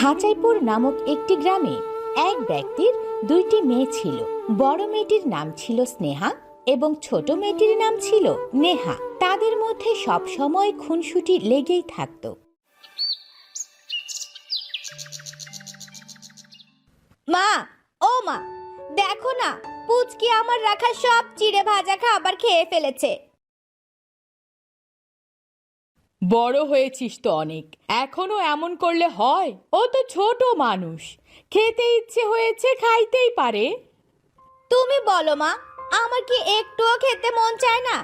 হাচাইপুর নামক একটি গ্রামে এক ব্যক্তির দুইটি মেয়ে ছিল। বড় মেয়েটির নাম ছিল স্নেহা এবং ছোট মেয়েটির নাম ছিল নেহা। তাদের মধ্যে সব সময় খুনসুটি লেগেই থাকত। মা, ও মা, দেখো না, পুচকি আমার রাখা সব চিড়ে ভাজা খাবার খেয়ে ফেলেছে। বড় হয়েছিস তো অনেক, এখনো এমন করলে হয়? ও তো ছোট মানুষ, খেতে ইচ্ছে হয়েছে খাইতেই পারে। তুমি বলো মা, আমার কি একটুও খেতে মন চায় না?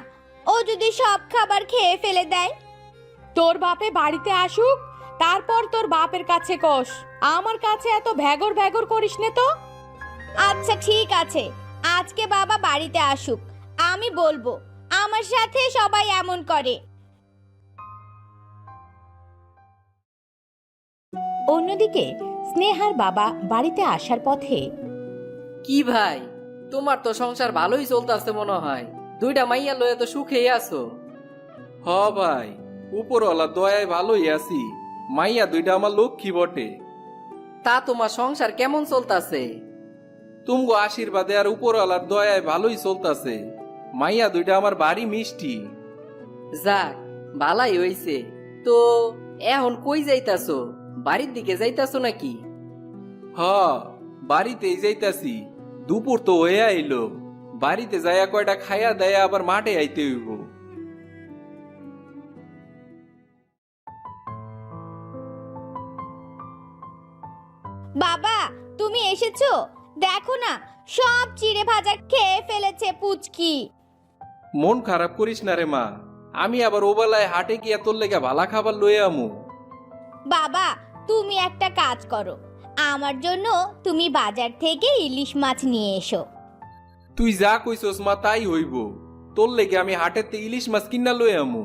ও যদি সব খাবার খেয়ে ফেলে দেয়? তোর বাপে বাড়িতে আসুক, তারপর তোর বাপের কাছে কস। আমার কাছে এত ভ্যাগর ভ্যাগর করিস নে তো। আচ্ছা ঠিক আছে, আজকে বাবা বাড়িতে আসুক, আমি বলবো আমার সাথে সবাই এমন করে। অন্যদিকে স্নেহার বাবা বাড়িতে আসার পথে, কি ভাই, তোমার তো সংসার ভালোই চলতেছে মনে হয়। দুইটা মাইয়া লয়ে তো সুখেই আছো। হ ভাই, উপরওয়ালা দয়ায় ভালোই আছি। মাইয়া দুইটা আমার লক্ষ্মী বটে। তা তোমার সংসার কেমন চলতেছে? তুমগো আশীর্বাদে আর উপরওয়ালার দয়ায় ভালোই চলতাছে। মাইয়া দুইটা আমার বাড়ি মিষ্টি। যাক, ভালাই হইছে। তো এখন কই যাইতাছো? বাড়ির দিকে যাইতাছো নাকি? হ, বাড়িতেই যাইতাছি। দুপুর তো হয়ে আইলো, বাড়িতে যাইয়া কয়টা খাইয়া দেয়া আবার মাঠে আইতে হইব। বাবা তুমি এসেছো? দেখো না, সব চিড়ে ভাজা খেয়ে ফেলেছে পুচকি। মন খারাপ করিস না রে মা, আমি আবার ওবেলায় হাটে গিয়া তোর লেগে ভালা খাবার লয়ে আমু। বাবা তুমি একটা কাজ করো, আমার জন্য তুমি বাজার থেকে ইলিশ মাছ নিয়ে এসো। তুই যা কইছস মা তাই হইব। তোর লেগে আমি হাটেতে ইলিশ মাছ কিনা লয়ে আমু।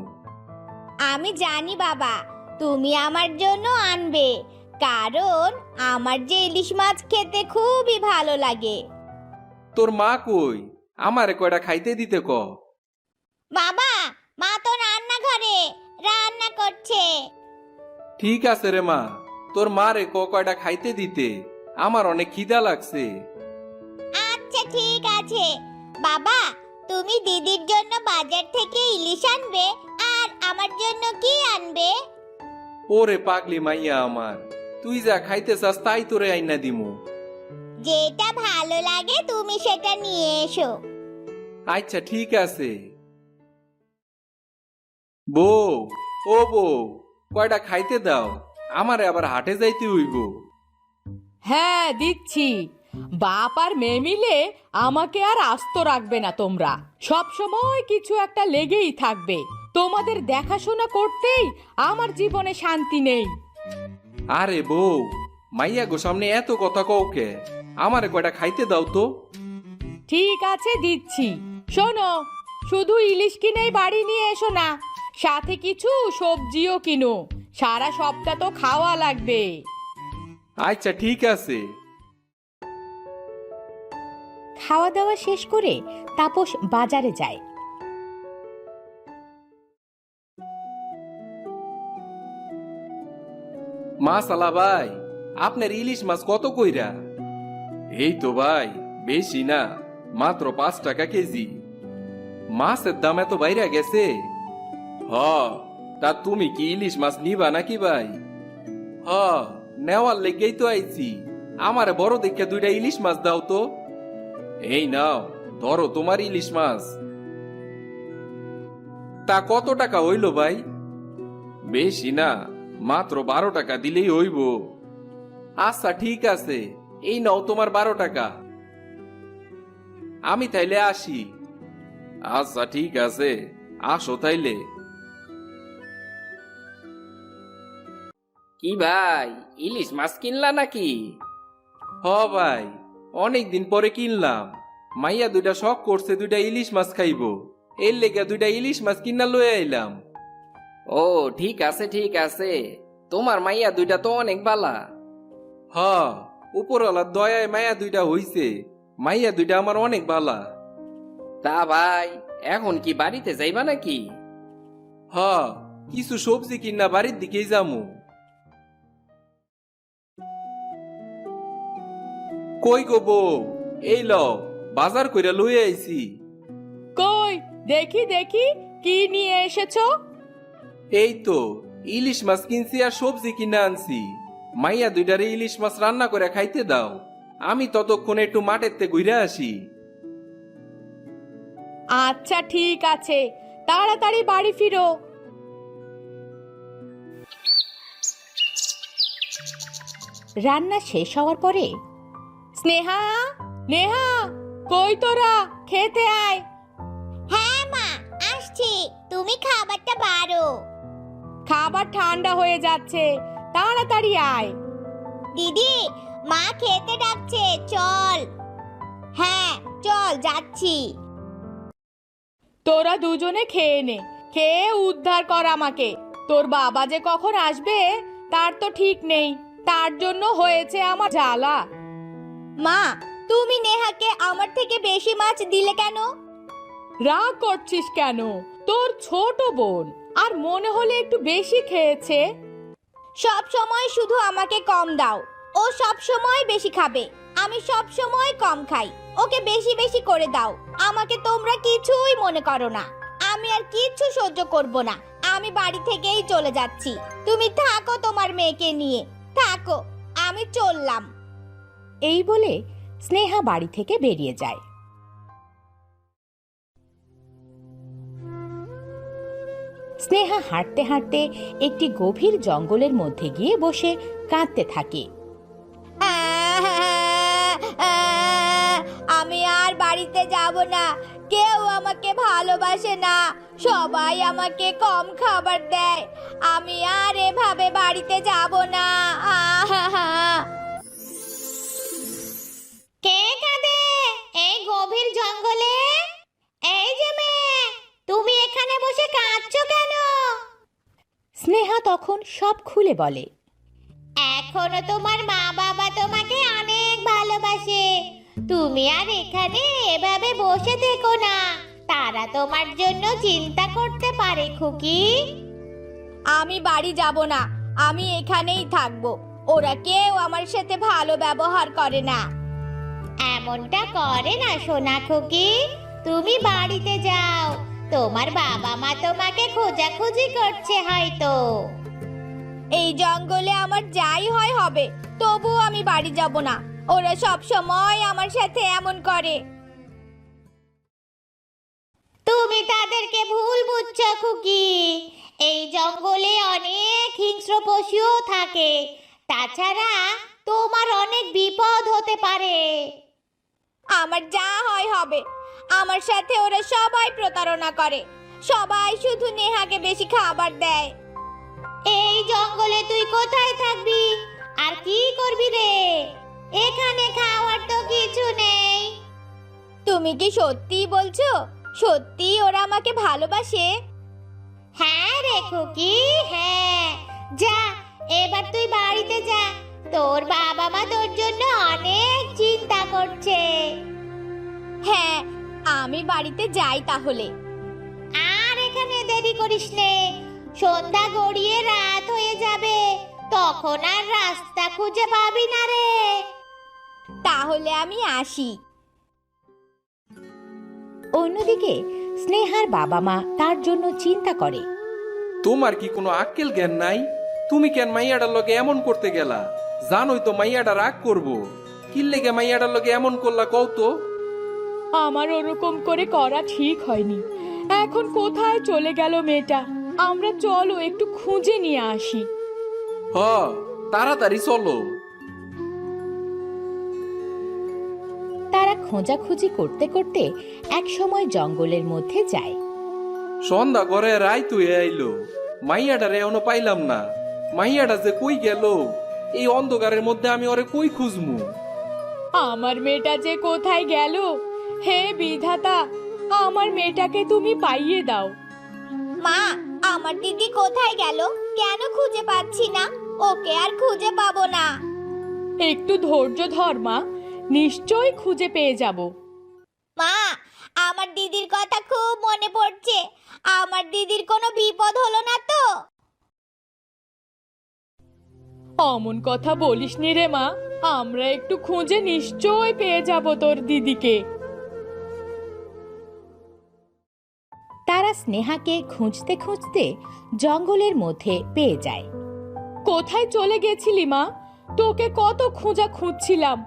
আমি জানি বাবা, তুমি আমার জন্য আনবে, কারণ আমার যে ইলিশ মাছ খেতে খুবই ভালো লাগে। তোর মা কই? আমারে কয়টা খাইতে দিতে ক। বাবা, মা তো রান্নাঘরে রান্না করছে। ঠিক আছে রে মা, তোর মা রে কয়টা খাইতে দিতে, আমার অনেক খিদা লাগছে। আচ্ছা ঠিক আছে বাবা, তুমি দিদির জন্য বাজার থেকে ইলিশ আনবে, আর আমার জন্য কি আনবে? ওরে পাগলি মাইয়া আমার, তুই যা খাইতে চাস তাই তোরে আইনা দিমু। যেটা ভালো লাগে তুমি সেটা নিয়ে এসো। আচ্ছা ঠিক আছে। বউ, ও বউ, কয়টা খাইতে দাও, আমারে আবার হাটে যাইতে হইব। হ্যাঁ দিচ্ছি। বাপ আর মেয়ে মিলে আমাকে আর আস্ত রাখবে না তোমরা, সব সময় কিছু একটা লেগেই থাকবে। তোমাদের দেখাশোনা করতেই আমার জীবনে শান্তি নেই। আরে বউ, মাইয়া গো সামনে এত কথা কওকে, আমারে কয়টা খাইতে দাও তো। ঠিক আছে দিচ্ছি। শোনো, শুধু ইলিশ কিনেই বাড়ি নিয়ে এসো না, সাথে কিছু সবজিও কিনো। সারা সপ্তাহ তো খাওয়া লাগবে। আচ্ছা ঠিক আছে। খাওয়া দাওয়া শেষ করে তাপস বাজারে যায়। মাছ আলা ভাই, আপনার ইলিশ মাছ কত কইরা? এই তো ভাই, বেশি না, মাত্র 5 টাকা কেজি। মাছের দাম এত বাইরা গেছে। হ, তা তুমি কি ইলিশ মাছ নিবা নাকি ভাই? হ, নেওয়ার লেগেই তো আইছি। আমারে বড় দেখে দুইটা ইলিশ মাছ দাও তো। এই নাও, ধরো তোমার ইলিশ মাছ। তা কত টাকা হইল ভাই? বেশি না, মাত্র 12 টাকা দিলেই হইব। আচ্ছা ঠিক আছে, এই নাও তোমার 12 টাকা। আমি তাইলে আসি। আচ্ছা ঠিক আছে, আসো তাইলে। কি ভাই, ইলিশ মাছ কিনলা নাকি? হ ভাই, অনেক দিন পরে কিনলাম। মাইয়া দুইটা শখ করছে দুইটা ইলিশ মাছ খাইবো, এর লেগে দুইটা ইলিশ মাছ কিনা লয়ে আইলাম। ও ঠিক আছে ঠিক আছে, তোমার মাইয়া দুইটা তো অনেক বালা। হ, উপরওয়ালার দয়ায় মাইয়া দুইটা হইছে। মাইয়া দুইটা আমার অনেক ভালা। তা ভাই, এখন কি বাড়িতে যাইবা নাকি? হ, কিছু সবজি কিনা বাড়ির দিকেই যামু। কই গো বউ, এই লও বাজার কইরা লই আইছি। কই দেখি দেখি কি নিয়ে এসেছো? এই তো ইলিশ মাছ কিনছি আর সবজি কিনে আনছি। মাইয়া দুইটারে ইলিশ মাছ রান্না করে খাইতে দাও, আমি ততক্ষণ একটু মাঠের তে ঘুরে আসি। আচ্ছা ঠিক আছে, তাড়াতাড়ি বাড়ি ফিরো। রান্না শেষ হওয়ার পরে স্নেহা, নেহা, কই তোরা? খেতে আয়। হ্যাঁ মা, আসছি। তুমি খাবারটা বাড়ো। খাবার ঠান্ডা হয়ে যাচ্ছে, তাড়াতাড়ি আয়। দিদি, মা খেতে ডাকছে, চল। হ্যাঁ চল, যাচ্ছি। তোরা দুজনে খেয়ে নে, খেয়ে উদ্ধার কর আমাকে। তোর বাবা যে কখন আসবে তার তো ঠিক নেই, তার জন্য হয়েছে আমার জ্বালা। মা, তুমি নেহাকে আমার থেকে বেশি মাছ দিলে কেন? রাগ করছিস কেন? তোর ছোট বোন, আর মনে হলে একটু বেশি খেয়েছে। সব সময় শুধু আমাকে কম দাও। ও সব সময় বেশি খাবে, আমি সব সময় কম খাই। ওকে বেশি বেশি করে দাও। আমাকে তোমরা কিছুই মনে করো না। আমি আর কিচ্ছু সহ্য করব না। আমি বাড়ি থেকেই চলে যাচ্ছি। তুমি থাকো তোমার মেয়েকে নিয়ে, থাকো। আমি চললাম। এই বলে স্নেহা বাড়ি থেকে বেরিয়ে যায়। স্নেহা হাঁটতে হাঁটতে একটি গভীর জঙ্গলের মধ্যে গিয়ে বসে কাঁদতে থাকে। আমি আর বাড়িতে যাব না। কেউ আমাকে ভালোবাসে না, সবাই আমাকে কম খাবার দেয়। আমি আর এভাবে বাড়িতে যাব না। কে কাঁদে এই গভীর জঙ্গলে? এই যে মেয়ে, তুমি এখানে বসে কাঁদছো কেন? স্নেহা তখন সব খুলে বলে। এখনো তোমার মা বাবা তোমাকে অনেক ভালোবাসে। তুমি আর এখানে এভাবে বসে থেকো না। তারা তোমার জন্য চিন্তা করতে পারে খুকি। আমি বাড়ি যাব না, আমি এখানেই থাকবো। ওরা কেউ আমার সাথে ভালো ব্যবহার করে না। এমনটা করে না সোনা খুকি, তুমি বাড়িতে যাও। তোমার বাবা মা তোমাকে খোঁজাখুঁজি করছে হয়তো। এই জঙ্গলে আমার যাই হয় হবে, তবু আমি বাড়ি যাব না। ওরা সব সময় আমার সাথে এমন করে। তুমি তাদেরকে ভুল বুঝছো খুকি। এই জঙ্গলে অনেক হিংস্র পশুও থাকে। তাছাড়া তোমার অনেক বিপদ হতে পারে। আমার যা হয় হবে। আমার সাথে ওরা সবাই প্রতারণা করে। সবাই শুধু নেহাকে বেশি খাবার দেয়। এই জঙ্গলে তুই কোথায় থাকবি আর কি করবি রে? এখানে খাওয়ার তো কিছু নেই। তুমি কি সত্যি বলছো? সত্যি ওরা আমাকে ভালোবাসে? হ্যাঁ রে খুকি, হ্যাঁ। যা, এবার তুই বাড়িতে যা। তোর বাবা মা তোর জন্য অনেক চিন্তা করছে। হ্যাঁ, আমি বাড়িতে যাই তাহলে। আর এখানে দেরি করিস নে। সন্ধ্যা গড়িয়ে রাত হয়ে যাবে, তখন আর রাস্তা খুঁজে পাবি না রে। তাহলে আমি আসি। অন্যদিকে স্নেহার বাবা মা তার জন্য চিন্তা করে। তোমার কি কোনো আক্কেল জ্ঞান নাই? তুমি কেন মাইয়াটার লগে এমন করতে গেলা? জানোই তো মাইয়াটা রাগ করবো। কি লেগে মাইয়াটার লগে এমন করলা কও তো? আমার ওরকম করে করা ঠিক হয়নি। এখন কোথায় চলে গেল মেয়েটা? আমরা চলো একটু খুঁজে নিয়ে আসি। হ, তাড়াতাড়ি চলো। তারা খোঁজাখুঁজি করতে করতে এক সময় জঙ্গলের মধ্যে যায়। সন্ধ্যা ঘরে রায় তুই আইলো, মাইয়াটারে এখনো পাইলাম না। মাইয়াটা যে কই গেল? এই অন্ধকারের মধ্যে আমি ওরে কই খুঁজমু? আমার মেয়েটা যে কোথায় গেল? হে বিধাতা, আমার মেয়েটাকে তুমি পাইয়ে দাও। মা, আমার দিদি কোথায় গেল? কেন খুঁজে পাচ্ছি না? ওকে আর খুঁজে পাবো না। একটু ধৈর্য ধর মা, নিশ্চয়ই খুঁজে পেয়ে যাব। মা, আমার দিদির কথা খুব মনে পড়ছে। আমার দিদির কোনো বিপদ হলো না তো? অমন কথা বলিস নি রে মা, আমরা একটু খুঁজে নিশ্চয় পেয়ে যাব তোর দিদিকে। তারা স্নেহাকে খুঁজতে খুঁজতে জঙ্গলের মধ্যে পেয়ে যায়। কোথায় চলে গেছিলি মা? তোকে কত খোঁজা খুঁজছিলাম।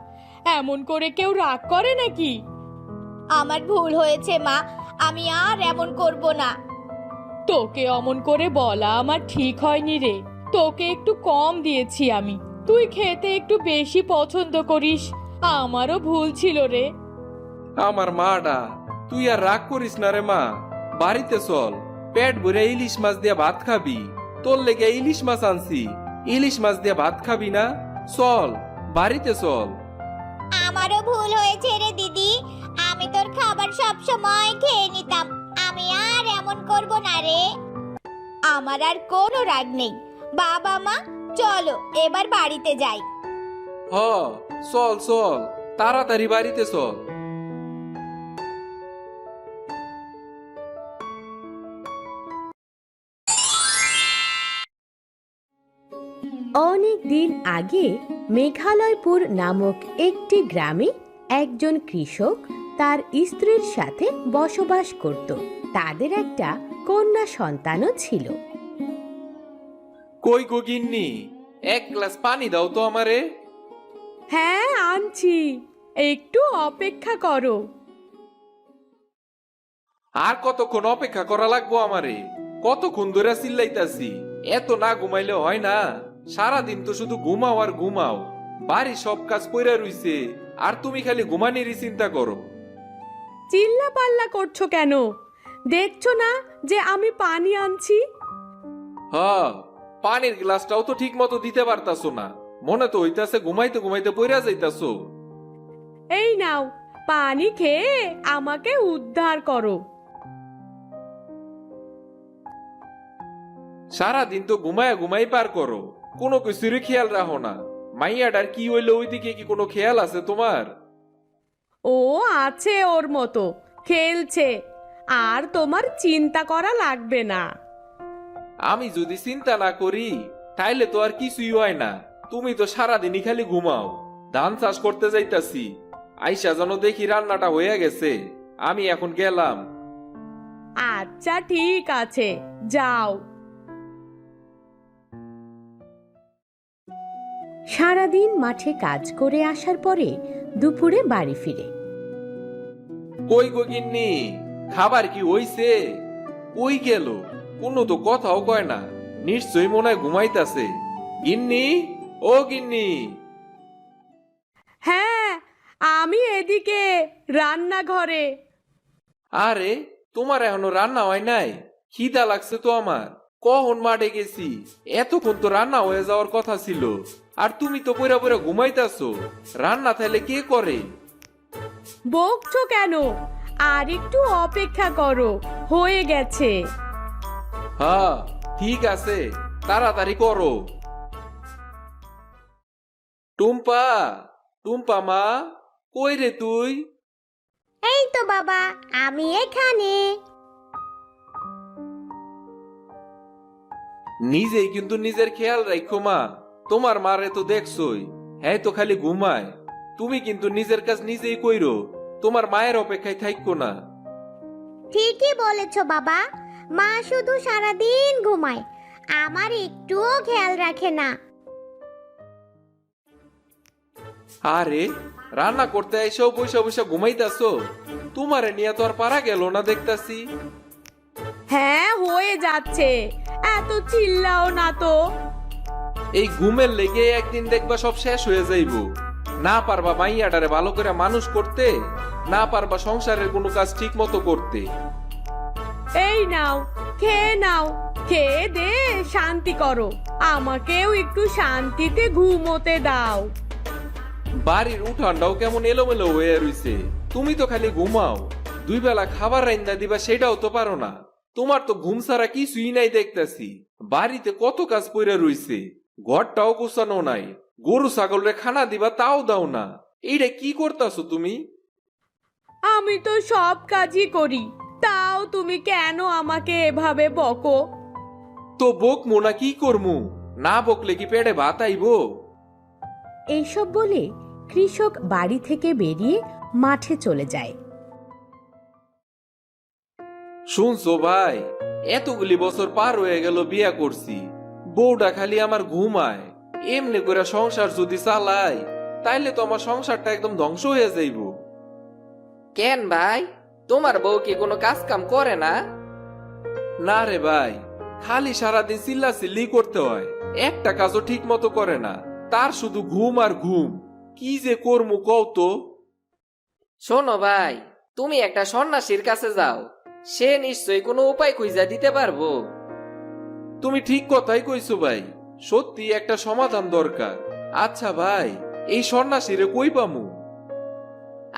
এমন করে কেউ রাগ করে নাকি? আমার ভুল হয়েছে মা, আমি আর এমন করব না। তোকে অমন করে বলা আমার ঠিক হয়নি রে। তোকে একটু কম দিয়েছি আমি, তুই খেতে একটু বেশি পছন্দ করিস। আমারও ভুল ছিল রে। আমার মাডা, তুই আর রাগ করিস না রে মা। বাড়িতে চল, পেট ভরে ইলিশ মাছ দিয়ে ভাত খাবি। তোর লেগে ইলিশ মাছ আনছি, ইলিশ মাছ দিয়ে ভাত খাবি না? চল, বাড়িতে চল। আমারও ভুল হয়েছে রে দিদি, আমি তোর খাবার সব সময় খেয়ে নিতাম। আমি আর এমন করব না রে। আমার আর কোনো রাগ নেই। বাবা মা চলো এবার বাড়িতে যাই। হ, চল চল, তাড়াতাড়ি বাড়িতে চল। অনেক দিন আগে মেঘালয়পুর নামক একটি গ্রামে একজন কৃষক তার স্ত্রীর সাথে বসবাস করত। তাদের একটা কন্যা সন্তানও ছিল। কই গো গিন্নি, এক গ্লাস পানি দাও তো আমারে। হ্যাঁ আনছি, একটু অপেক্ষা করো। আর কতক্ষণ অপেক্ষা করা লাগবো আমারে? কতক্ষণ ধরে চিল্লাইতাছি, এত না ঘুমাইলে হয় না? সারাদিন তো শুধু ঘুমাও আর ঘুমাও। বাড়ির সব কাজ কইরা রইছে, আর তুমি খালি ঘুমানিরই চিন্তা করো। চিল্লা পাল্লা করছো কেন? দেখছো না যে আমি পানি আনছি? হ্যাঁ, পানির গ্লাসটাও তো ঠিক মতো দিতে পারতাছো না। মনে তো হইতাছে ঘুমাইতে ঘুমাইতে পইরা যাইতাছো। এই নাও, পানি খেয়ে আমাকে উদ্ধার করো। সারাদিন তো ঘুমায় ঘুমাই পার করো, কোনো কিছুরই খেয়াল রাখো না। মাইয়াটার কি হইলো ওইদিকে কি কোনো খেয়াল আছে তোমার? ও আছে ওর মতো, খেলছে। আর তোমার চিন্তা করা লাগবে না। আমি যদি চিন্তা না করি তাইলে তো আর কিছুই হয় না। তুমি তো সারাদিনই খালি ঘুমাও। ধান চাষ করতে যাইতাছি, আইসা যেন দেখি রান্নাটা হয়ে গেছে। আমি এখন গেলাম। আচ্ছা ঠিক আছে, যাও। সারাদিন মাঠে কাজ করে আসার পরে দুপুরে বাড়ি ফিরে। কই গো গিন্নি, খাবার কি হইছে? কই গেল? কোনো তো কথাও কয় না। নিশ্চয়ই মনে হয় ঘুমাইতাছে। গিন্নি, ও গিন্নি। হ্যাঁ, আমি এদিকে রান্নাঘরে। আরে, তোমার এখনো রান্না হয় নাই? খিদা লাগছে তো আমার। কখন মাঠে গেছি, এতক্ষণ তো রান্না হয়ে যাওয়ার কথা ছিল। আর তুমি তো পইরা পইরা ঘুমাইতাছো। রান্না তাহলে কে করে? বকছো কেন? আর একটু অপেক্ষা করো, হয়ে গেছে। হ্যাঁ, ঠিক আছে, তাড়াতাড়ি করো। টুম্পা, টুম্পা মা, কই রে তুই? এই তো বাবা, আমি এখানে। নিজেই কিন্তু নিজের খেয়াল রাখো মা। তোমার মারে তো দেখছই, হ্যাঁ তো খালি ঘুমায়। তুমি কিন্তু নিজের কাজ নিজেই কইরো, তোমার মায়ের অপেক্ষায় থাইকো না। ঠিকই বলেছো বাবা, মা শুধু সারাদিন ঘুমায়, আমার একটুও খেয়াল রাখে না। আরে, রান্না করতে এসেও বৈশা বৈশা ঘুমাইতাছো? তোমারে নিয়ে তো আর পারা গেল না দেখতাছি। হ্যাঁ হয়ে যাচ্ছে, এত চিল্লাও না তো। এই ঘুমের লেগে একদিন দেখবা সব শেষ হয়ে যাইব। না পারবা মাইয়াটারে ভালো করে মানুষ করতে, না পারবা সংসারের কোনো কাজ ঠিক মতো করতে। এই নাও, খেয়ে নাও, খেয়ে দে শান্তি করো। আমাকেও একটু শান্তিতে ঘুমোতে দাও। বাড়ির উঠানটাও কেমন এলোমেলো হয়ে রইছে। তুমি তো খালি ঘুমাও, দুই বেলা খাবার রান্না দিবা সেটাও তো পারো না। তোমার তো ঘুম ছাড়া কিছুই নাই দেখতাছি। বাড়িতে কত কাজ পইরা রইছে, ঘরটাও গোছানো নাই। গরু ছাগলরে খানা দিবা তাও দাও না। এইটা কি করতাছো তুমি? আমি তো সব কাজই করি, তাও তুমি কেন আমাকে এভাবে বকো? তো বকমু না কি করমু? না বকলে কি পেটে ভাত আইবো? এইসব বলে কৃষক বাড়ি থেকে বেরিয়ে মাঠে চলে যায়। শুনছো ভাই, এতগুলি বছর পার হয়ে গেল বিয়া করছি, বউটা খালি আমার ঘুমায়। এমনি করে সংসার যদি চালাই তাইলে তো আমার সংসারটা একদম ধ্বংস হয়ে যাইব। কেন ভাই, তোমার বউ কি কোনো কাজ কাম করে না? না রে ভাই, খালি সারাদিন চিল্লা চিল্লি করতে হয়, একটা কাজও ঠিক মতো করে না। তার শুধু ঘুম আর ঘুম। কি যে করমু কও তো। শোনো ভাই, তুমি একটা সন্ন্যাসীর কাছে যাও, সে নিশ্চয়ই কোনো উপায় খুঁজে দিতে পারবো। তুমি ঠিক কথাই কইছো ভাই, সত্যি একটা সমাধান দরকার। আচ্ছা ভাই, এই সন্ন্যাসীরে কই পামু?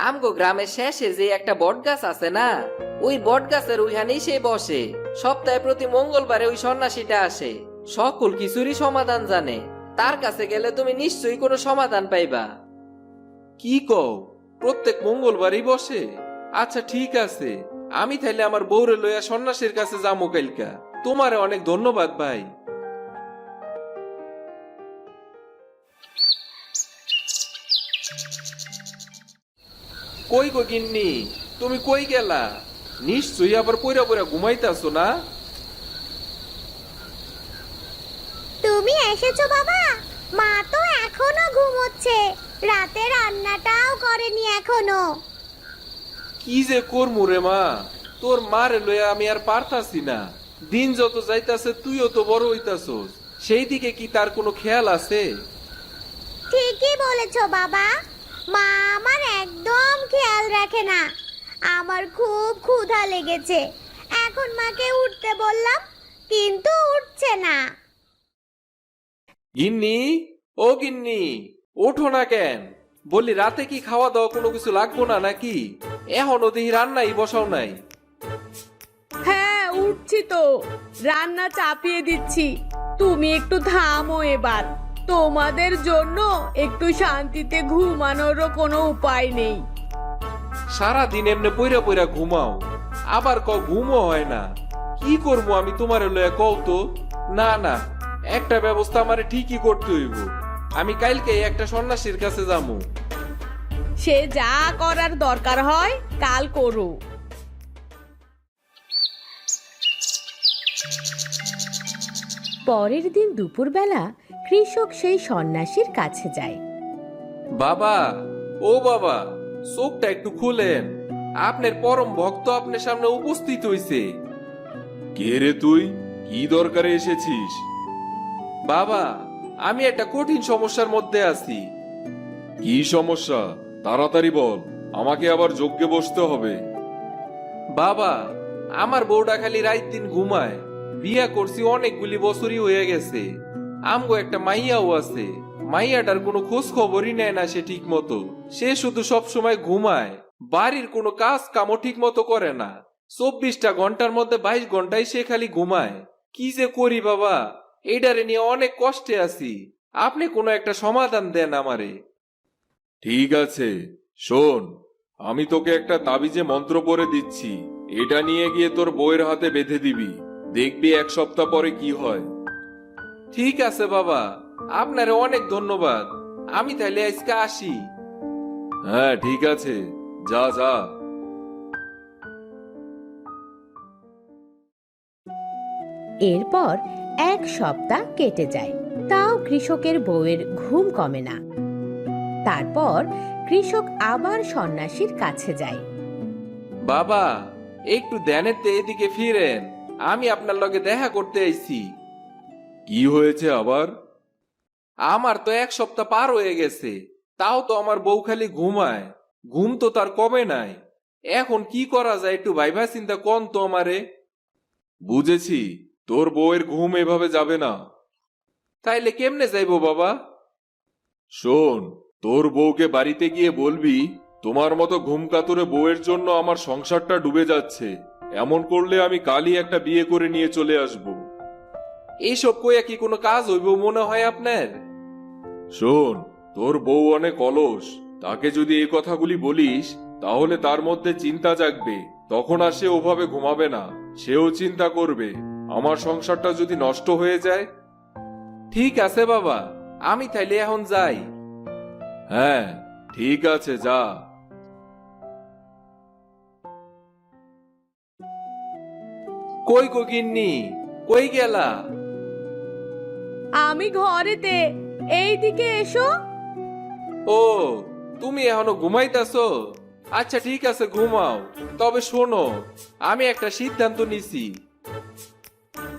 আমগো গ্রামের শেষে যে একটা বট গাছ আছে না, ওই বট গাছের ওইখানেই সে বসে। সপ্তাহে প্রতি মঙ্গলবারে ওই সন্ন্যাসীটা আসে, সকল কিছুরই সমাধান জানে। তার কাছে গেলে তুমি নিশ্চয়ই কোনো সমাধান পাইবা। কি কও, প্রত্যেক মঙ্গলবারই বসে? আচ্ছা ঠিক আছে, আমি তাইলে আমার বউরে লইয়া সন্ন্যাসীর কাছে যামু কালকা। তোমারে অনেক ধন্যবাদ ভাই। কই গো গিন্নি, তুমি কই গেলা? নিশ্চয়ই আবার পইরা পইরা ঘুমাইতাছো না? তুমি এসেছো বাবা? মা তো এখনো ঘুমোচ্ছে, রাতে রান্নাটাও করেনি এখনো। কি যে করমু রে মা, তোর মারে লইয়া আমি আর পারতাছি না। দিন যত যাইতাছে তুইও তো বড় হইতাছস, সেই দিকে কি তার কোনো খেয়াল আছে? ঠিকই বলেছো বাবা, মা আমার একদম খেয়াল রাখে না। আমার খুব ক্ষুধা লেগেছে, এখন মাকে উঠতে বললাম কিন্তু উঠছে না। গিন্নি, ও গিন্নি, ওঠো না কেন? বলি রাতে কি খাওয়া দাওয়া কোনো কিছু লাগবো না নাকি? এখনো দেখি রান্নাই বসাও নাই। হ্যাঁ, উঠছি তো, রান্না চাপিয়ে দিচ্ছি। তুমি একটু থামো এবার, তোমাদের জন্য একটু শান্তিতে ঘুমানোরও কোনো উপায় নেই। সারাদিন এমনি পইরা পইরা ঘুমাও, আবার কও ঘুমও হয় না। কি করবো আমি তোমারে লইয়া কও তো? না না, একটা ব্যবস্থা আমারে ঠিকই করতে হইব। আমি কালকে একটা সন্ন্যাসীর কাছে যাবো। সে যা করার দরকার হয় কাল করো। পরের দিন দুপুরবেলা কৃষক সেই সন্ন্যাসীর কাছে যায়। বাবা, ও বাবা, চোখটা একটু খুলেন, আপনার পরম ভক্ত আপনার সামনে উপস্থিত হইছে। কে রে তুই? কি দরকারে এসেছিস? বাবা, আমি একটা কঠিন সমস্যার মধ্যে আছি। কি সমস্যা? তাড়াতাড়ি বল, আমাকে আবার যজ্ঞে বসতে হবে। বাবা, আমার বউটা খালি রাত দিন ঘুমায়। বিয়া করছি অনেকগুলি বছরই হয়ে গেছে, আমগো একটা মাইয়াও আছে। মাইয়াটার কোনো খোঁজ খবরই নেয় না সে ঠিক মতো। সে শুধু সব সময় ঘুমায়, বাড়ির কোনো কাজ কামও ঠিক মতো করে না। 24টা ঘন্টার মধ্যে 22 ঘন্টায় সে খালি ঘুমায়। কি যে করি বাবা, এইটারে নিয়ে অনেক কষ্টে আছি। আপনি কোনো একটা সমাধান দেন আমারে। ঠিক আছে, শোন, আমি তোকে একটা তাবিজে মন্ত্র পড়ে দিচ্ছি। এটা নিয়ে গিয়ে তোর বউয়ের হাতে বেঁধে দিবি, দেখবি 1 সপ্তাহ পরে কি হয়। ঠিক আছে বাবা, আপনারে অনেক ধন্যবাদ। আমি তাহলে আজকে আসি। হ্যাঁ ঠিক আছে, যা যা। এরপর 1 সপ্তাহ কেটে যায়, তাও কৃষকের বউয়ের ঘুম কমে না। তারপর কৃষক আবার সন্ন্যাসীর কাছে যায়। বাবা, একটু ধ্যানেতে এদিকে ফিরেন, আমি আপনার লগে দেখা করতে আইছি। কি হয়েছে আবার? আমার তো 1 সপ্তাহ পার হয়ে গেছে, তাও তো আমার বউ খালি ঘুমায়। ঘুম তো তার কমে নাই। এখন কি করা যায় একটু ভাইবা চিন্তা কোন তো আমারে। বুঝেছি, তোর বউয়ের ঘুম এভাবে যাবে না। তাইলে কেমনে যাইবো বাবা? শোন, তোর বউকে বাড়িতে গিয়ে বলবি, তোমার মতো ঘুম কাতুরে বউয়ের জন্য আমার সংসারটা ডুবে যাচ্ছে। এমন করলে আমি কালই একটা বিয়ে করে নিয়ে চলে আসব। এইসব কইয়া কি কোনো কাজ হইব মনে হয় আপনার? শোন, তোর বউ অনেক অলস, তাকে যদি এই কথাগুলি বলিস তাহলে তার মধ্যে চিন্তা জাগবে। তখন আর সে ওভাবে ঘুমাবে না, সেও চিন্তা করবে আমার সংসারটা যদি নষ্ট হয়ে যায়। ঠিক আছে বাবা, আমি তাইলে এখন যাই। হ্যাঁ ঠিক আছে, যা। কই গো গিন্নি, কই গেলা? আমি ঘরেতে, এইদিকে এসো। ও, তুমি এখনো ঘুমাইতেছো? আচ্ছা ঠিক আছে, ঘুমাও। তবে শোনো, আমি একটা সিদ্ধান্ত নিছি।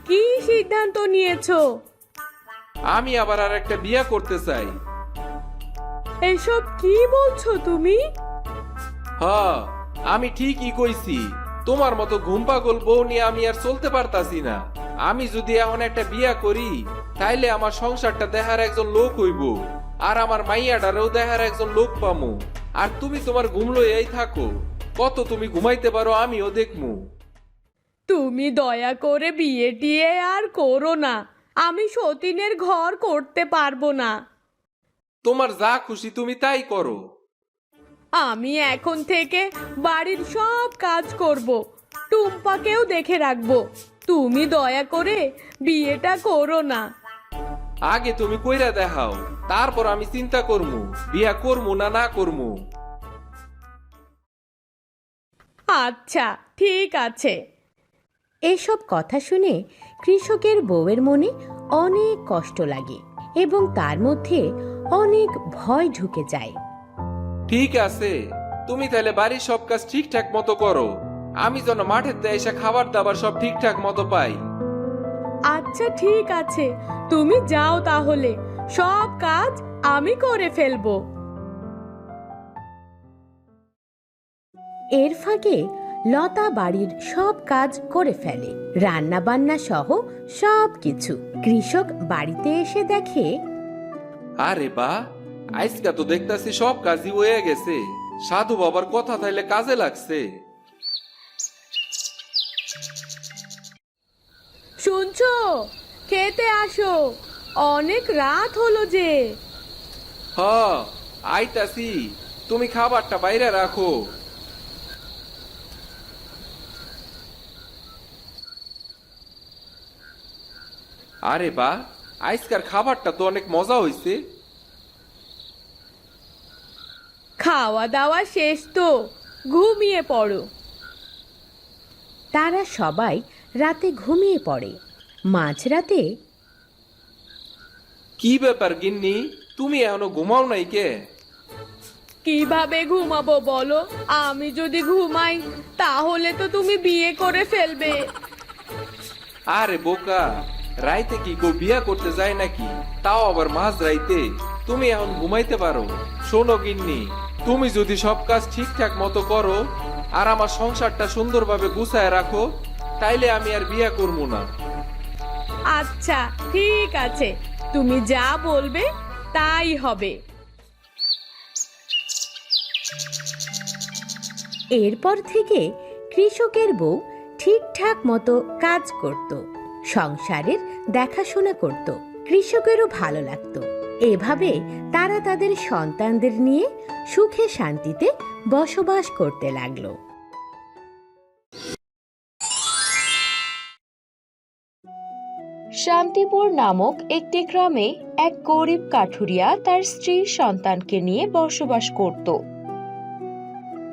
কি সিদ্ধান্ত নিয়েছো? আমি আবার আর একটা বিয়ে করতে চাই। এসব কি বলছো তুমি? হ্যাঁ, আমি ঠিকই কইছি। তোমার মতো ঘুম পাগল বউ নিয়ে আমি আর চলতে পারতাছি না। আমি যদি এখন একটা বিয়া করি, তাইলে আমার সংসারটা দেখার একজন লোক হইব, আর আমার মাইয়াটারেও দেখার একজন লোক পামু। আর তুমি তোমার ঘুম লইয়াই থাকো, কত তুমি ঘুমাইতে পারো আমিও দেখমু। তুমি দয়া করে বিয়ে টিয়ে আর করো না। আমি সতীনের ঘর করতে পারবো না। তোমার যা খুশি তুমি তাই করো। আমি এখন থেকে বাড়ির সব কাজ করব, টুম্পাকেও দেখে রাখবো। তুমি দয়া করে বিয়েটা করো না। আগে তুমি কইরা দেখাও, তারপর আমি চিন্তা করমু বিয়া করমু না না করমু। আচ্ছা ঠিক আছে। এসব কথা শুনে কৃষকের বউয়ের মনে অনেক কষ্ট লাগে এবং তার মধ্যে অনেক ভয় ঢুকে যায়। ঠিক আছে, তুমি তাহলে বাড়ির সব কাজ ঠিকঠাক মতো করো। আমি যেন মাঠেতে এসে খাবার দাবার সব ঠিকঠাক মতো পাই। আচ্ছা ঠিক আছে, তুমি যাও তাহলে, সব কাজ আমি করে ফেলবো। এর ফাঁকে লতা বাড়ির সব কাজ করে ফেলে, রান্না বান্না সহ সব কিছু। কৃষক বাড়িতে এসে দেখে আরে বা, আজকা তো দেখতাছি সব কাজই হয়ে গেছে। সাধু বাবার কথা তাইলে কাজে লাগছে। শুনছো, খেতে আসো, অনেক রাত হলো যে। হ, আইতাছি, তুমি খাবারটা বাইরে রাখো। আরে বা, আজকার খাবারটা তো অনেক মজা হইছে। খাওয়া দাওয়া শেষ তো, ঘুমিয়ে পড়ো। তারা সবাই রাতে ঘুমিয়ে পড়ে। মাঝরাতে কি ব্যাপার গিন্নি, তুমি এখনো ঘুমাও নাই কে? কিভাবে ঘুমাবো বলো? আমি যদি ঘুমাই তাহলে তো তুমি বিয়ে করে ফেলবে। আরে বোকা, রাইতে কি কেউ বিয়া করতে যায় নাকি? তাও আবার মাঝ রাইতে। তুমি এখন ঘুমাইতে পারো। শোনো গিন্নি, তুমি যদি সব কাজ ঠিকঠাক মতো করো আর আমার সংসারটা সুন্দরভাবে গুছায় রাখো, তাইলে আমি আর বিয়া করবো না। আচ্ছা ঠিক আছে, তুমি যা বলবে তাই হবে। এরপর থেকে কৃষকের বউ ঠিকঠাক মতো কাজ করত, সংসারের দেখাশোনা করত। কৃষকেরও ভালো লাগতো। এভাবে তারা তাদের সন্তানদের নিয়ে সুখে শান্তিতে বসবাস করতে লাগলো। শান্তিপুর নামক একটি গ্রামে এক গরিব কাঠুরিয়া তার স্ত্রীর সন্তানকে নিয়ে বসবাস করত।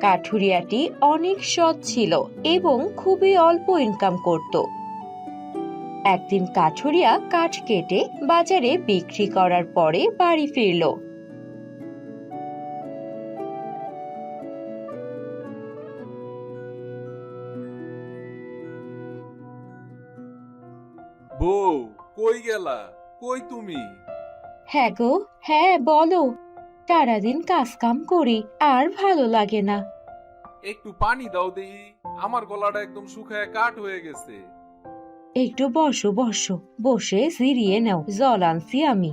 কাঠুরিয়াটি অনেক সৎ ছিল এবং খুবই অল্প ইনকাম করত। একদিন কাঠুরিয়া কাঠ কেটে বাজারে বিক্রি করার পরে বাড়ি ফিরল। বউ, কই গেলা? কই তুমি? হ্যাঁ গো, হ্যাঁ বলো। সারাদিন কাজ কাম করি, আর ভালো লাগে না। একটু পানি দাও দেই, আমার গলাটা একদম শুকায় কাঠ হয়ে গেছে। একটু বসো বসো, বসে জিরিয়ে নাও, জল আনছি আমি।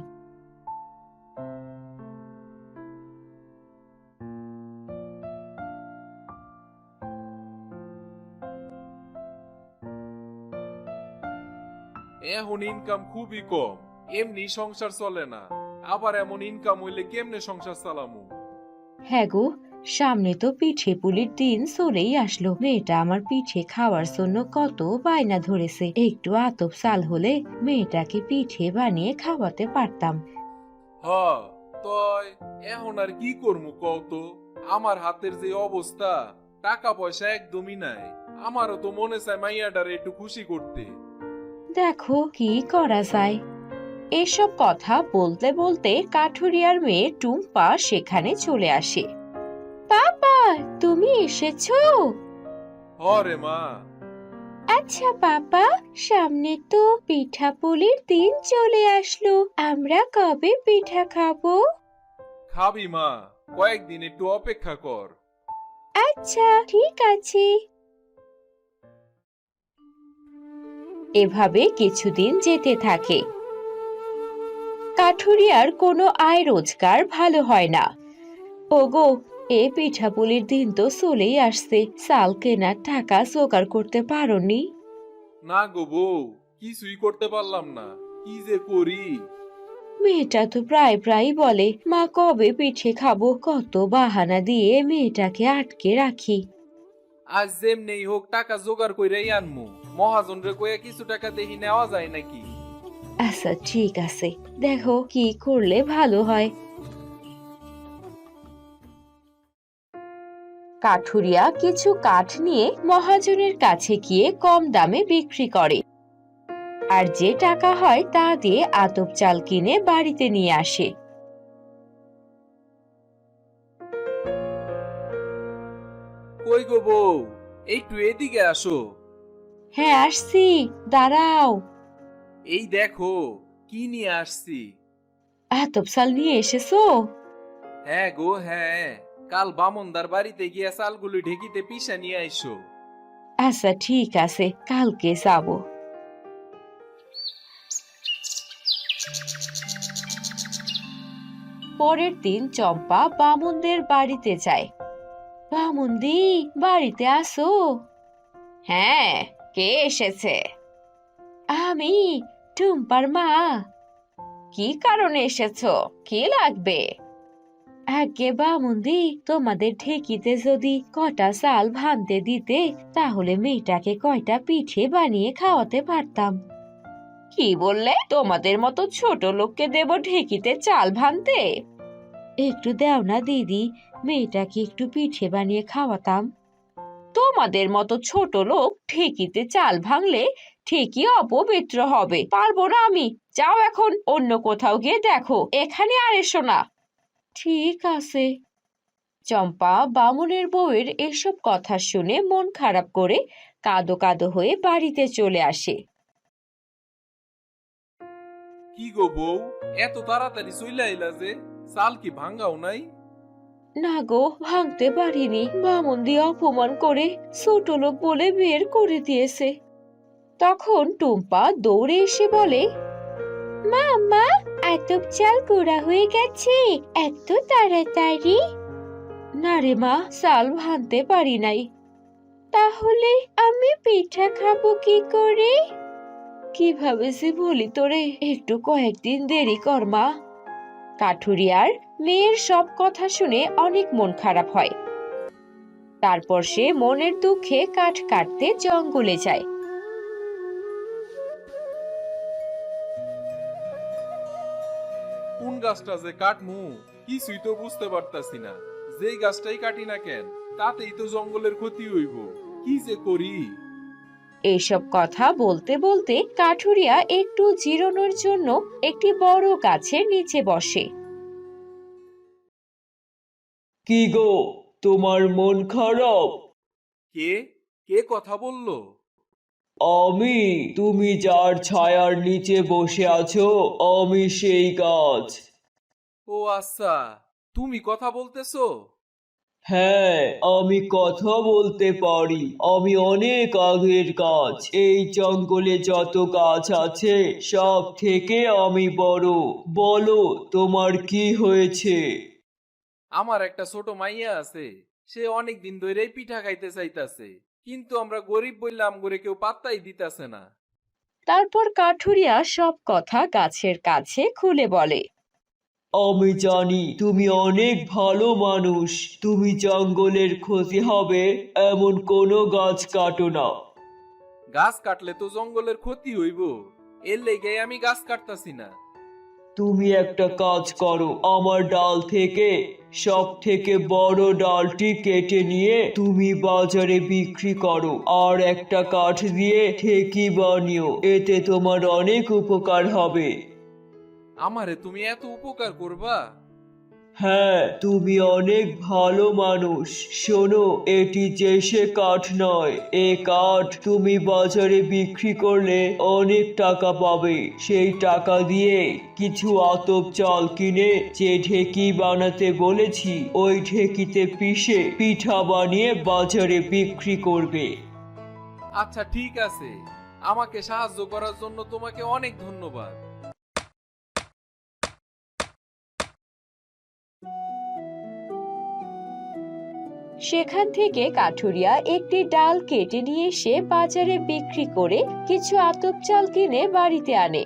এখন ইনকাম খুবই কম, এমনি সংসার চলে না। আবার এমন ইনকাম হইলে কেমনে সংসার চালামু? হ্যাঁ গো, সামনে তো পিঠে পুলির দিন চলেই আসলো। মেয়েটা আমার পিঠে খাওয়ার জন্য কত বায়না ধরেছে। একটু আতপ চাল হলে মেয়েটাকে পিঠে বানিয়ে খাওয়াতে পারতাম। হ, তয় এখন আর কি করবো কও তো? আমার হাতের যে অবস্থা, টাকা পয়সা একদমই নাই। আমারও তো মনে চায় মাইয়াটারে একটু খুশি করতে। দেখো কি করা যায়। এসব কথা বলতে বলতে কাঠুরিয়ার মেয়ে টুম্পা সেখানে চলে আসে। বাবা, তুমি এসেছো? হরে মা। আচ্ছা বাবা, সামনে তো পিঠাপুলির দিন চলে আসলো, আমরা কবে পিঠা খাবো? খাবি মা, কয়েকদিন একটু অপেক্ষা কর। আচ্ছা ঠিক আছে। এভাবে কিছুদিন যেতে থাকে। কাঠুরিয়ার কোনো আয় রোজগার ভালো হয় না। ওগো, এ পিঠাপুলির দিন তো চলেই আসছে, চাল কেনার টাকা জোগাড় করতে পারোনি? না গো বউ, কিছুই করতে পারলাম না, কি যে করি। মেয়েটা তো প্রায় প্রায় বলে মা কবে পিঠে খাবো, কত বাহানা দিয়ে মেয়েটাকে আটকে রাখি। আজ যেমনেই হোক টাকা জোগাড় কইরাই আনমু। মহাজন রে কয়ে কিছু টাকা দেখি নেওয়া যায় নাকি। আচ্ছা ঠিক আছে, দেখো কি করলে ভালো হয়। কাঠুরিয়া কিছু কাঠ নিয়ে মহাজনের কাছে গিয়ে কম দামে বিক্রি করে, আর যে টাকা হয় তা দিয়ে আতপ চাল কিনে বাড়িতে নিয়ে আসে। কই গো বউ, একটু এদিকে আসো। হ্যাঁ আসছি, দাঁড়াও। এই দেখো কি নিয়ে আসছি। আতপ চাল নিয়ে এসেছো? হ্যাঁ গো হ্যাঁ, কাল বামনদার বাড়িতে গিয়া চালগুলি ঢেকিতে পিষা নিয়ে আইসো। আচ্ছা ঠিক আছে, কালকে যাব। পরের দিন চম্পা বামুনদের বাড়িতে যায়। বামুনদি, বাড়িতে আসো। হ্যাঁ, কে এসেছে? আমি, টুম্পার মা। কি কারণে এসেছো, কি লাগবে? আগে বামুনদি, তোমাদের ঠেকিতে যদি কটা চাল ভানতে দিতে, তাহলে মেয়েটাকে কয়টা পিঠে বানিয়ে খাওয়াতে পারতাম। কি বললে? তোমাদের মতো ছোট লোককে দেব ঢেকিতে চাল ভানতে? একটু দাও না দিদি, মেয়েটাকে একটু পিঠে বানিয়ে খাওয়াতাম। তোমাদের মতো ছোট লোক ঠেকিতে চাল ভাঙলে ঠিকই অপবিত্র হবে, পারবো না আমি। যাও এখন অন্য কোথাও গিয়ে দেখো, এখানে আর এসো না। ঠিক আছে। চম্পা বামুনের বউয়ের এসব কথা শুনে মন খারাপ করে কাঁদো কাঁদো হয়ে বাড়িতে চলে আসে। কি গো বউ, এত তাড়াতাড়ি চইলা আইলা যে? চাল কি ভাঙ্গাও নাই? না গো, ভাঙতে পারিনি, বামুন দিয়ে অপমান করে ছোট লোক বলে বের করে দিয়েছে। তখন টুম্পা দৌড়ে এসে বলে, মা মা, আতপ চাল গুঁড়া হয়ে গেছে, এত তাড়াতাড়ি? না রে মা, চাল ভাঙতে পারি নাই। তাহলে আমি পিঠা খাবো কি করে? কিভাবে যে বলি তোরে, একটু কয়েকদিন দেরি কর মা। কাঠুরিয়ার মেয়ের সব কথা শুনে অনেক মন খারাপ হয়। তারপর সে মনের দুঃখে কাঠ কাটতে জঙ্গলে যায়। কোন গাছটা যে কাটমু কিছুই তো বুঝতে পারতাছি না। যেই গাছটাই কাটি না কেন, তাতেই তো জঙ্গলের ক্ষতি হইব। কি যে করি। এইসব কথা বলতে বলতে কাঠুরিয়া একটু জিরানোর জন্য একটি বড় গাছের নিচে বসে। কি গো, তোমার মন খারাপ? কে কে কথা বললো? আমি। তুমি যার ছায়ার নিচে বসে আছো, আমি সেই গাছ। ও আচ্ছা, তুমি কথা বলতেছো? হ্যাঁ, আমি কথা বলতে পারি। আমি অনেক আগের গাছ। এই জঙ্গলে যত গাছ আছে সব থেকে আমি বড়। বলো, তোমার কি হয়েছে? আমার একটা ছোট মাইয়া আছে, সে অনেক দিন ধরেই পিঠা খাইতে চাইতাছে, কিন্তু আমরা গরিব বললাম করে কেউ পাত্তাই দিতাছে না। তারপর কাঠুরিয়া সব কথা গাছের কাছে খুলে বলে। আমি জানি তুমি অনেক ভালো মানুষ। তুমি জঙ্গলের ক্ষতি হবে এমন কোনো গাছ কাটো না। গাছ কাটলে তো জঙ্গলের ক্ষতি হইব, এর লেগে আমি গাছ কাটতাছি না। তুমি একটা কাজ করো, আমার ডাল থেকে সব থেকে বড় ডালটি কেটে নিয়ে তুমি বাজারে বিক্রি করো, আর একটা কাঠ দিয়ে ঠেকি বানিও, এতে তোমার অনেক উপকার হবে। আমারে তুমি এত উপকার করবা? হ্যাঁ, তুমি অনেক ভালো মানুষ। শোনো, এটি চেষে কাঠ নয়, এ কাঠ তুমি বাজারে বিক্রি করলে অনেক টাকা পাবে। সেই টাকা দিয়ে কিছু আতপ চাল কিনে যে ঢেকি বানাতে বলেছি, ওই ঢেকিতে পিষে পিঠা বানিয়ে বাজারে বিক্রি করবে। আচ্ছা ঠিক আছে, আমাকে সাহায্য করার জন্য তোমাকে অনেক ধন্যবাদ। সেখান থেকে কাঠুরিয়া একটি ডাল কেটে নিয়ে এসে বাজারে বিক্রি করে কিছু আতপ চাল কিনে বাড়িতে আনে।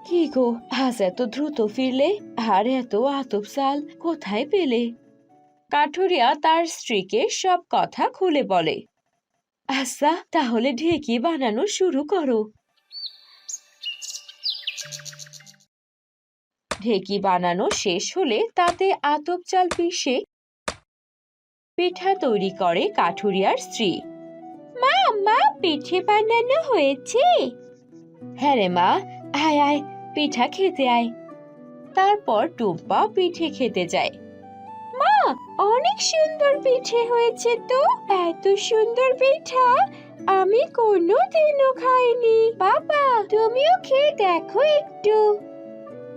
কি গো, আজ এত দ্রুত ফিরলে? আর এত আতপ চাল কোথায় পেলে? কাঠুরিয়া তার স্ত্রীকে সব কথা খুলে বলে। আচ্ছা, তাহলে ঢেকি বানানো শুরু করো। ঢেকি বানানো শেষ হলে তাতে আতপ চাল পিষে পিঠা তৈরি করে কাঠুরিয়ার স্ত্রী। মা, মা, পিঠে বানানো হয়েছে? হ্যাঁ রে মা, আয় আয়, পিঠা খেতে আয়। তারপর টুম্পা পিঠে খেতে যায়। মা, অনেক সুন্দর পিঠে হয়েছে তো। এত সুন্দর পিঠা আমি কোনোদিনও খাইনি। বাবা, তুমিও খেয়ে দেখো একটু।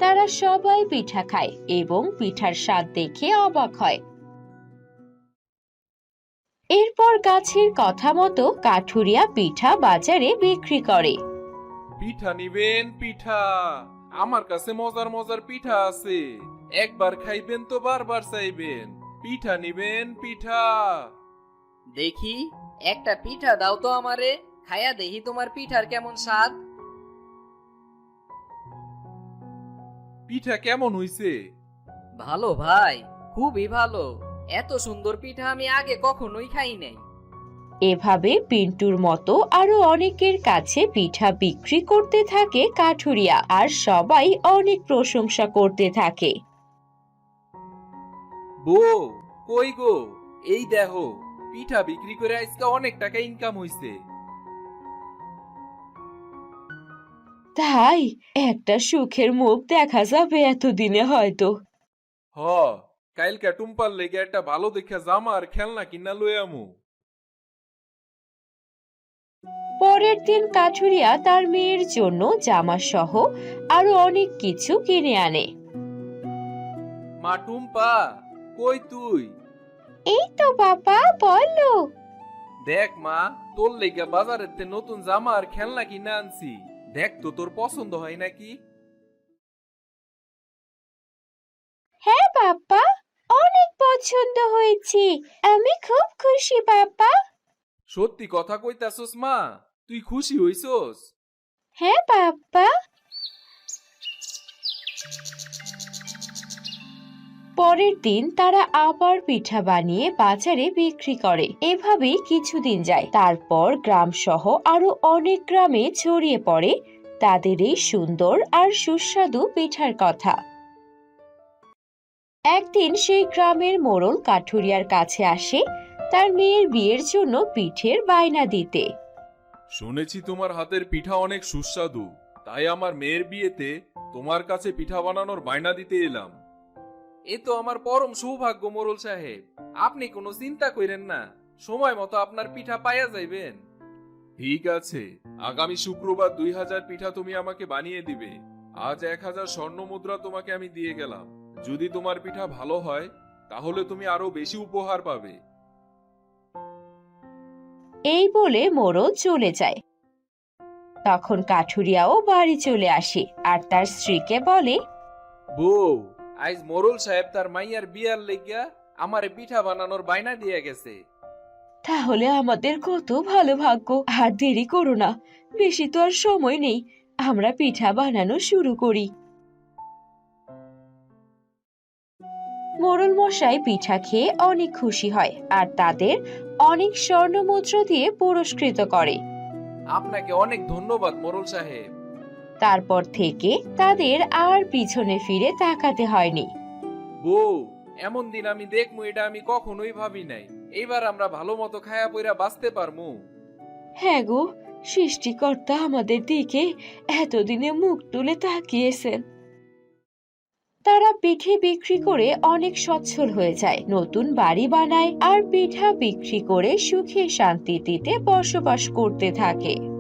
তারা সবাই পিঠা খায় এবং পিঠার স্বাদ দেখে অবাক হয়। এরপর গাছের কথা মতো কাঠুরিয়া পিঠা বাজারে বিক্রি করে। পিঠা নিবেন? পিঠা আমার কাছে মজার মজার পিঠা আছে, একবার খাইবেন তো বারবার চাইবেন। পিঠা নিবেন? পিঠা। দেখি একটা পিঠা দাও তো আমারে, খায়া দেখি তোমার পিঠার কেমন স্বাদ। পিঠা কেমন হইছে? ভালো ভাই, খুবই ভালো। এত সুন্দর পিঠা আমি আগে কখনোই খাই নাই। এভাবে পিন্টুর মতো আরো অনেকের কাছে পিঠা বিক্রি করতে থাকে কাঠুরিয়া, আর সবাই অনেক প্রশংসা করতে থাকে। বউ, কই গো? এই দেখো, পিঠা বিক্রি করে আজকে অনেক টাকা ইনকাম হইছে। তাই? একটা সুখের মুখ দেখা যাবে এতদিনে হয়তো। হ, কাইলকা টুম্পার লেগে একটা ভালো দেখা জামা আর খেলনা কিনা লই আমু। পরের দিন কাঠুরিয়া তার মেয়ের জন্য জামা সহ আরো অনেক কিছু কিনে আনে। মা টুম্পা, কই তুই? এই তো বাবা, বলো। দেখ মা, তোর লেগে বাজারেতে নতুন জামা আর খেলনা কিনা আনছি, দেখ তো তোর পছন্দ হয় নাকি। হ্যাঁ বাবা, অনেক পছন্দ হয়েছে, আমি খুব খুশি বাবা। সত্যি কথা কইতাছস মা? তুই খুশি হইছস? হ্যাঁ বাবা। পরের দিন তারা আবার পিঠা বানিয়ে বাজারে বিক্রি করে। এভাবেই কিছুদিন যায়। তারপর গ্রাম সহ আরো অনেক গ্রামে ছড়িয়ে পড়ে তাদের এই সুন্দর আর সুস্বাদু পিঠার কথা। একদিন সেই গ্রামের মোড়ল কাঠুরিয়ার কাছে আসে তার মেয়ের বিয়ের জন্য পিঠের বায়না দিতে। শুনেছি তোমার হাতের পিঠা অনেক সুস্বাদু, তাই আমার মেয়ের বিয়েতে তোমার কাছে পিঠা বানানোর বায়না দিতে এলাম। এ তো আমার পরম সৌভাগ্য মোড়ল সাহেব, আপনি কোনো চিন্তা করেন না, সময় মতো আপনার পিঠা পাইয়া যাইবেন। ঠিক আছে, আগামী শুক্রবার 2000 পিঠা তুমি আমাকে বানিয়ে দিবে। আজ 1000 স্বর্ণ মুদ্রা তোমাকে আমি দিয়ে গেলাম। যদি তোমার পিঠা ভালো হয় তাহলে তুমি আরো বেশি উপহার পাবে। এই বলে মোড়ল চলে যায়। তখন কাঠুরিয়াও বাড়ি চলে আসে আর তার স্ত্রীকে বলে, বউ, আজ মোড়ল সাহেব তার মাইয়ার বিয়ার লেগিয়া আমারে পিঠা বানানোর বায়না দিয়ে গেছে। তাহলে আমাদের কত ভালো ভাগ্য। আর দেরি করো না, বেশি তো আর সময় নেই, আমরা পিঠা বানানো শুরু করি। মোড়ল মশাই পিঠা খেয়ে অনেক খুশি হয় আর তাদের অনেক স্বর্ণ মুদ্রা দিয়ে পুরস্কৃত করে। আপনাকে অনেক ধন্যবাদ মোরল সাহেব। তারপর থেকে তাদের আর পিছনে ফিরে তাকাতে হয়নি। বউ, এমন দিন আমি দেখমু এটা আমি কখনোই ভাবি নাই। এইবার আমরা ভালো মতো খায়া পইরা বাঁচতে পারমু। হ্যাঁ গো, সৃষ্টিকর্তা আমাদের দিকে এতদিনে মুখ তুলে তাকিয়েছেন। তারা পিঠে বিক্রি করে অনেক সচ্ছল হয়ে যায়, নতুন বাড়ি বানায় আর পিঠা বিক্রি করে সুখে শান্তিতে বসবাস করতে থাকে।